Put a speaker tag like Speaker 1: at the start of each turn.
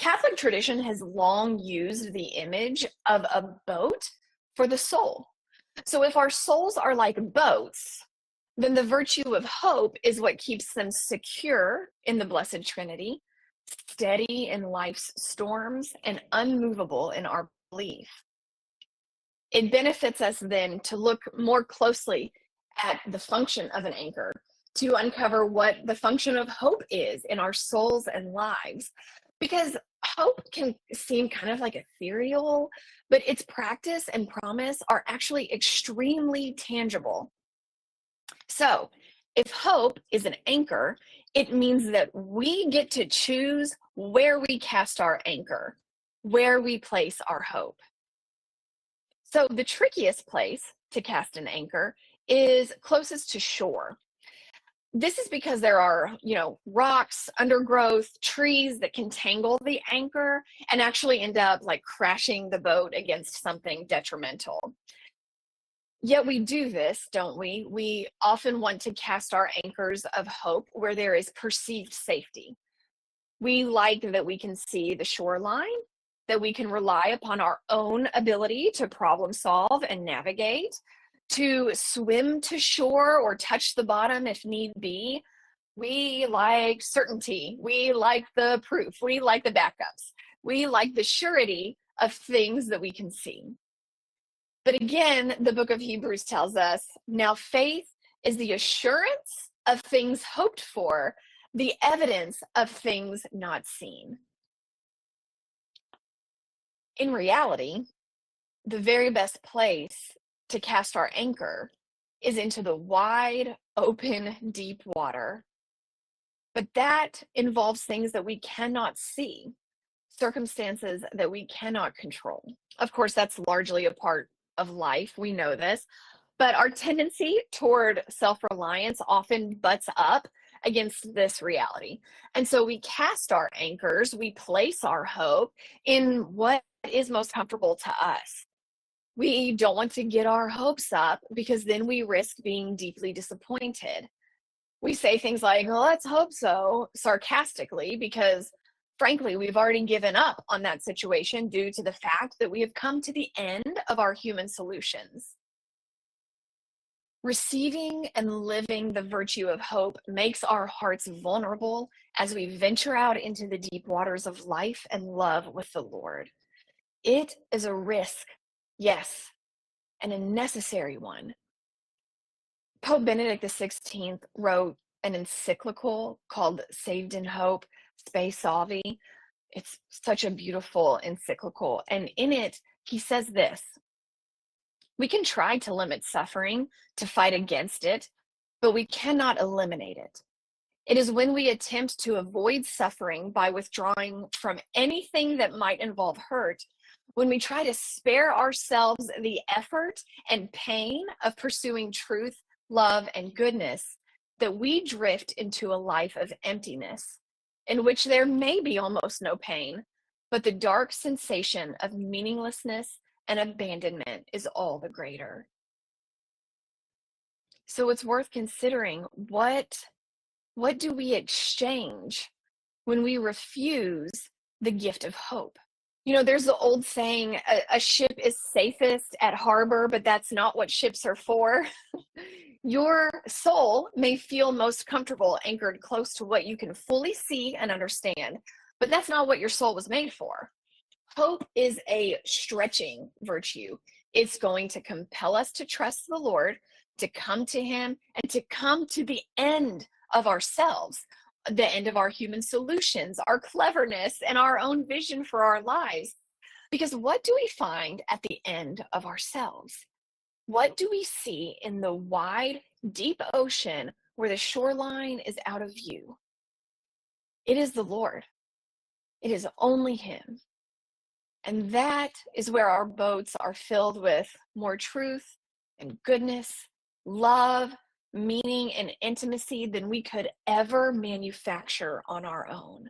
Speaker 1: Catholic tradition has long used the image of a boat for the soul. So if our souls are like boats, then the virtue of hope is what keeps them secure in the Blessed Trinity, steady in life's storms, and unmovable in our belief. It benefits us then to look more closely at the function of an anchor, to uncover what the function of hope is in our souls and lives. Because hope can seem kind of like ethereal, but its practice and promise are actually extremely tangible. So, if hope is an anchor, it means that we get to choose where we cast our anchor, where we place our hope. So, the trickiest place to cast an anchor is closest to shore. This is because there are, rocks, undergrowth, trees that can tangle the anchor and actually end up like crashing the boat against something detrimental. Yet we do this, don't we? We often want to cast our anchors of hope where there is perceived safety. We like that we can see the shoreline, that we can rely upon our own ability to problem solve and navigate, to swim to shore or touch the bottom if need be. We like certainty. We like the proof. We like the backups. We like the surety of things that we can see. But again, the book of Hebrews tells us, now faith is the assurance of things hoped for, the evidence of things not seen. In reality, the very best place to cast our anchor is into the wide, open, deep water. But that involves things that we cannot see, circumstances that we cannot control. Of course, that's largely a part of life. We know this. But our tendency toward self-reliance often butts up against this reality. And so we cast our anchors, we place our hope in what is most comfortable to us. We don't want to get our hopes up because then we risk being deeply disappointed. We say things like, well, let's hope so, sarcastically, because frankly, we've already given up on that situation due to the fact that we have come to the end of our human solutions. Receiving and living the virtue of hope makes our hearts vulnerable as we venture out into the deep waters of life and love with the Lord. It is a risk, yes, and a necessary one. Pope Benedict XVI wrote an encyclical called Saved in Hope, Spe Salvi. It's such a beautiful encyclical. And in it, he says this: we can try to limit suffering, to fight against it, but we cannot eliminate it. It is when we attempt to avoid suffering by withdrawing from anything that might involve hurt, when we try to spare ourselves the effort and pain of pursuing truth, love, and goodness, that we drift into a life of emptiness, in which there may be almost no pain, but the dark sensation of meaninglessness and abandonment is all the greater. So it's worth considering, what do we exchange when we refuse the gift of hope? There's the old saying, a ship is safest at harbor, but that's not what ships are for. Your soul may feel most comfortable anchored close to what you can fully see and understand, but that's not what your soul was made for. Hope is a stretching virtue. It's going to compel us to trust the Lord, to come to him, and to come to the end of ourselves, the end of our human solutions, our cleverness, and our own vision for our lives. Because what do we find at the end of ourselves? What do we see in the wide, deep ocean where the shoreline is out of view? It is the Lord. It is only him. And that is where our boats are filled with more truth and goodness, love, meaning, and intimacy than we could ever manufacture on our own.